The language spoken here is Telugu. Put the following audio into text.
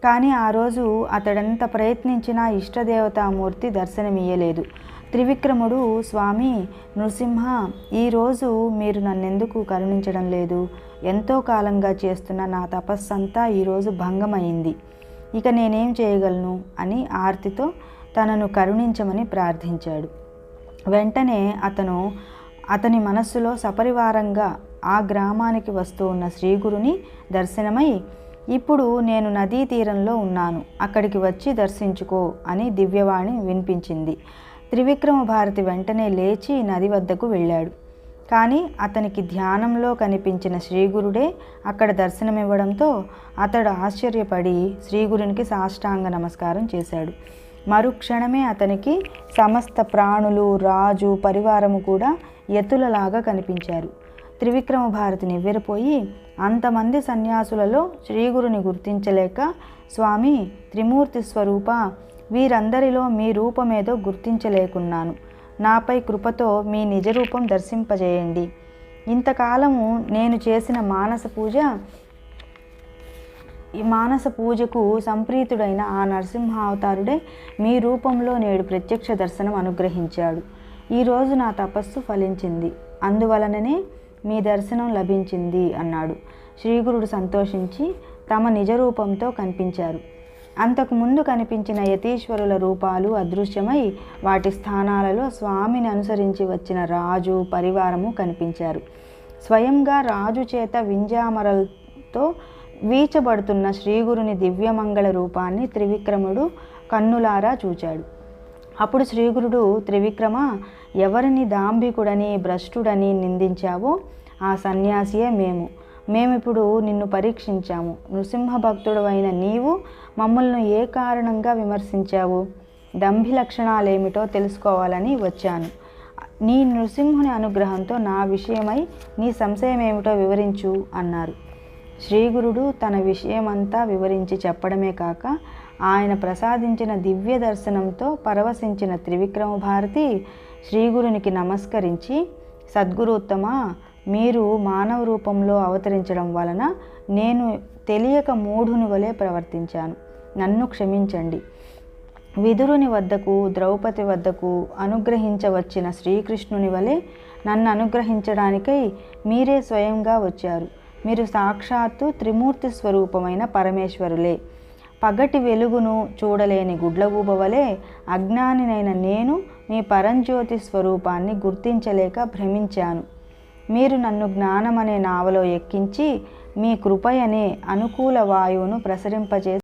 కానీ ఆ రోజు అతడెంత ప్రయత్నించినా ఇష్టదేవతామూర్తి దర్శనమియ్యలేదు. త్రివిక్రముడు, స్వామి నృసింహ, ఈరోజు మీరు నన్నెందుకు కరుణించడం లేదు? ఎంతో కాలంగా చేస్తున్న నా తపస్సంతా ఈరోజు భంగమైంది. ఇక నేనేం చేయగలను అని ఆర్తితో తనను కరుణించమని ప్రార్థించాడు. వెంటనే అతని మనస్సులో సపరివారంగా ఆ గ్రామానికి వస్తూ ఉన్న శ్రీగురుని దర్శనమై, ఇప్పుడు నేను నదీ తీరంలో ఉన్నాను, అక్కడికి వచ్చి దర్శించుకో అని దివ్యవాణి వినిపించింది. త్రివిక్రమ భారతి వెంటనే లేచి నది వద్దకు వెళ్ళాడు. కానీ అతనికి ధ్యానంలో కనిపించిన శ్రీగురుడే అక్కడ దర్శనమివ్వడంతో అతడు ఆశ్చర్యపడి శ్రీగురునికి సాష్టాంగ నమస్కారం చేశాడు. మరుక్షణమే అతనికి సమస్త ప్రాణులు, రాజు, పరివారము కూడా ఎత్తులలాగా కనిపించారు. త్రివిక్రమ భారతి నివ్వెరపోయి, అంతమంది సన్యాసులలో శ్రీగురుని గుర్తించలేక, స్వామి త్రిమూర్తి స్వరూప, వీరందరిలో మీ రూపమేదో గుర్తించలేకున్నాను. నాపై కృపతో మీ నిజరూపం దర్శింపజేయండి. ఇంతకాలము నేను చేసిన మానస పూజకు సంప్రీతుడైన ఆ నరసింహావతారుడే మీ రూపంలో నేడు ప్రత్యక్ష దర్శనం అనుగ్రహించాడు. ఈరోజు నా తపస్సు ఫలించింది, అందువలననే మీ దర్శనం లభించింది అన్నాడు. శ్రీగురుడు సంతోషించి తమ నిజరూపంతో కనిపించారు. అంతకుముందు కనిపించిన యతీశ్వరుల రూపాలు అదృశ్యమై వాటి స్థానాలలో స్వామిని అనుసరించి వచ్చిన రాజు, పరివారము కనిపించారు. స్వయంగా రాజు చేత వింజామరలతో వీచబడుతున్న శ్రీగురుని దివ్యమంగళ రూపాన్ని త్రివిక్రముడు కన్నులారా చూచాడు. అప్పుడు శ్రీగురుడు, త్రివిక్రమ, ఎవరిని దాంభికుడని, భ్రష్టుడని నిందించావో ఆ సన్యాసియే మేమిప్పుడు నిన్ను పరీక్షించాము. నృసింహ భక్తుడు అయిన నీవు మమ్మల్ని ఏ కారణంగా విమర్శించావు? దంభి లక్షణాలేమిటో తెలుసుకోవాలని వచ్చాను. నీ నృసింహుని అనుగ్రహంతో నా విషయమై నీ సంశయం ఏమిటో వివరించు అన్నారు. శ్రీగురుడు తన విషయమంతా వివరించి చెప్పడమే కాక, ఆయన ప్రసాదించిన దివ్య దర్శనంతో పరవశించిన త్రివిక్రమ భారతి శ్రీగురునికి నమస్కరించి, సద్గురుత్తమ, మీరు మానవ రూపంలో అవతరించడం వలన నేను తెలియక మూఢుని వలె ప్రవర్తించాను, నన్ను క్షమించండి. విదురుని వద్దకు, ద్రౌపది వద్దకు అనుగ్రహించవచ్చిన శ్రీకృష్ణుని వలె నన్ను అనుగ్రహించడానికై మీరే స్వయంగా వచ్చారు. మీరు సాక్షాత్తు త్రిమూర్తి స్వరూపమైన పరమేశ్వరులే. పగటి వెలుగును చూడలేని గుడ్లగూబ వలె అజ్ఞానినైన నేను మీ పరంజ్యోతి స్వరూపాన్ని గుర్తించలేక భ్రమించాను. మీరు నన్ను జ్ఞానమనే నావలో ఎక్కించి మీ కృపయనే అనుకూల వాయువును ప్రసరింపజేసి